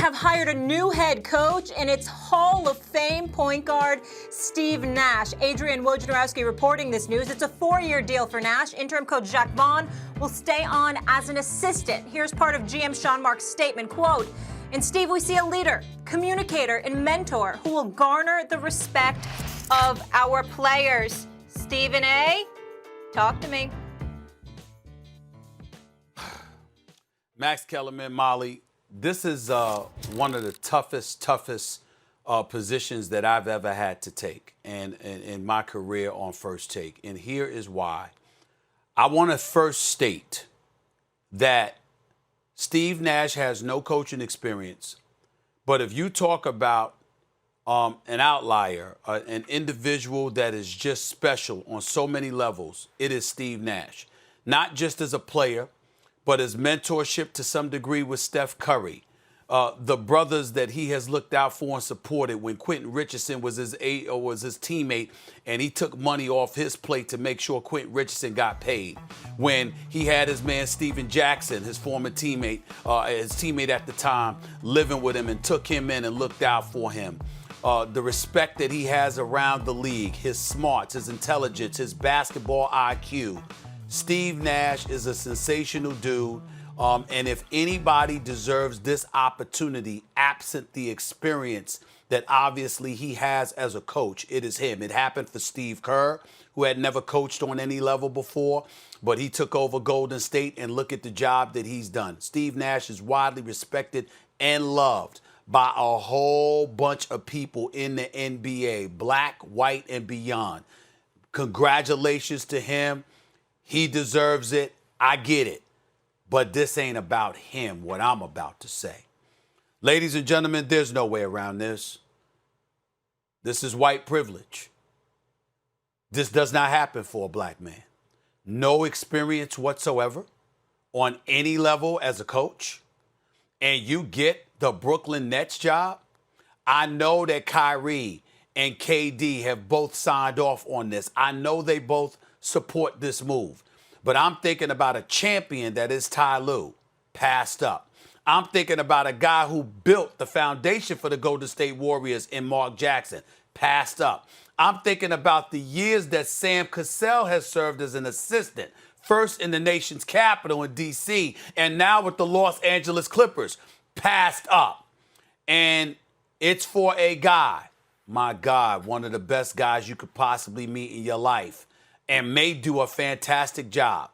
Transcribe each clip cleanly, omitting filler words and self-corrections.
have hired a new head coach, and it's Hall of Fame point guard Steve Nash. Adrian Wojnarowski reporting this news. It's a 4-year deal for Nash. Interim coach Jacques Vaughn will stay on as an assistant. Here's part of GM Sean Marks' statement, quote, "In Steve, we see a leader, communicator, and mentor who will garner the respect of our players." Stephen A., talk to me. Max Kellerman, Molly, this is one of the toughest positions that I've ever had to take and in my career on First Take. And here is why. I want to first state that Steve Nash has no coaching experience. But if you talk about an outlier, an individual that is just special on so many levels, it is Steve Nash. Not just as a player, but his mentorship to some degree with Steph Curry. The brothers that he has looked out for and supported when Quentin Richardson was his teammate and he took money off his plate to make sure Quentin Richardson got paid. When he had his man Steven Jackson, his former teammate, his teammate at the time, living with him and took him in and looked out for him. The respect that he has around the league, his smarts, his intelligence, his basketball IQ. Steve Nash is a sensational dude. And if anybody deserves this opportunity, absent the experience that obviously he has as a coach, it is him. It happened for Steve Kerr, who had never coached on any level before, but he took over Golden State, and look at the job that he's done. Steve Nash is widely respected and loved by a whole bunch of people in the NBA, black, white, and beyond. Congratulations to him. He deserves it. I get it. But this ain't about him, what I'm about to say. Ladies and gentlemen, there's no way around this. This is white privilege. This does not happen for a black man. No experience whatsoever on any level as a coach. And you get the Brooklyn Nets job. I know that Kyrie and KD have both signed off on this. I know they both support this move. But I'm thinking about a champion that is Ty Lue, passed up. I'm thinking about a guy who built the foundation for the Golden State Warriors in Mark Jackson, passed up. I'm thinking about the years that Sam Cassell has served as an assistant, first in the nation's capital in D.C., and now with the Los Angeles Clippers, passed up. And it's for a guy, my God, one of the best guys you could possibly meet in your life, and may do a fantastic job,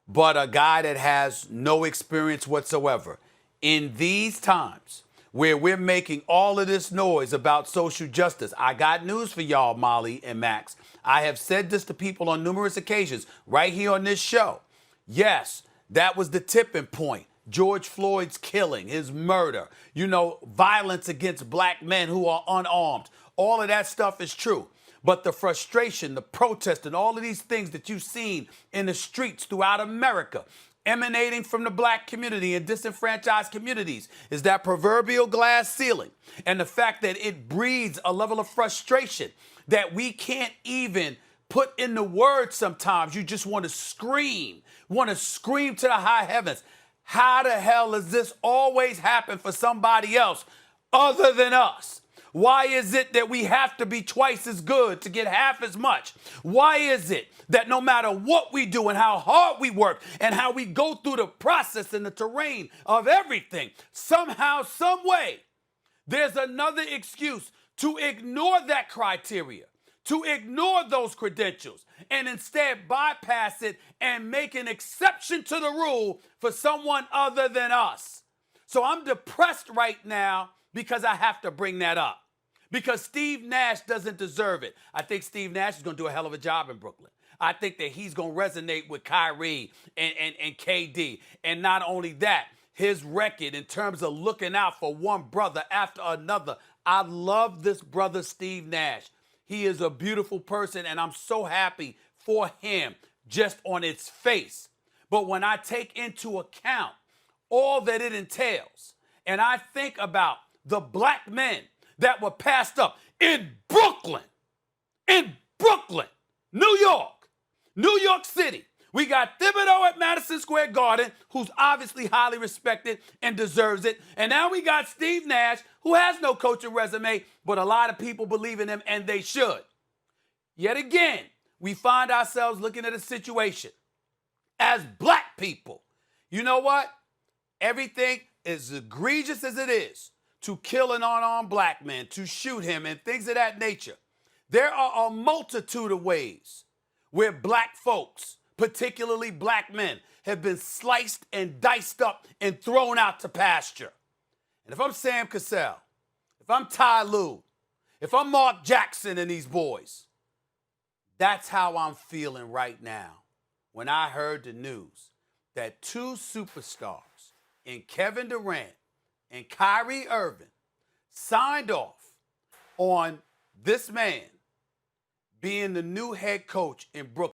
but a guy that has no experience whatsoever. In these times where we're making all of this noise about social justice, I got news for y'all, Molly and Max. I have said this to people on numerous occasions right here on this show. Yes, that was the tipping point. George Floyd's killing, his murder, violence against black men who are unarmed. All of that stuff is true. But the frustration, the protest, and all of these things that you've seen in the streets throughout America, emanating from the black community and disenfranchised communities, is that proverbial glass ceiling. And the fact that it breeds a level of frustration that we can't even put in the words sometimes. You just want to scream to the high heavens. How the hell does this always happen for somebody else other than us? Why is it that we have to be twice as good to get half as much? Why is it that no matter what we do and how hard we work and how we go through the process and the terrain of everything, somehow, some way, there's another excuse to ignore that criteria, to ignore those credentials, and instead bypass it and make an exception to the rule for someone other than us? So I'm depressed right now because I have to bring that up. Because Steve Nash doesn't deserve it. I think Steve Nash is going to do a hell of a job in Brooklyn. I think that he's going to resonate with Kyrie and KD. And not only that, his record in terms of looking out for one brother after another. I love this brother, Steve Nash. He is a beautiful person, and I'm so happy for him just on its face. But when I take into account all that it entails, and I think about the black men that were passed up in Brooklyn, New York City, We got Thibodeau at Madison Square Garden, who's obviously highly respected and deserves it. And now we got Steve Nash, who has no coaching resume, but a lot of people believe in him, and they should. Yet again, we find ourselves looking at a situation as black people. You know what? Everything as egregious as it is to kill an unarmed black man, to shoot him, and things of that nature, there are a multitude of ways where black folks, particularly black men, have been sliced and diced up and thrown out to pasture. And if I'm Sam Cassell, if I'm Ty Lue, if I'm Mark Jackson and these boys, that's how I'm feeling right now when I heard the news that two superstars in Kevin Durant and Kyrie Irving signed off on this man being the new head coach in Brooklyn.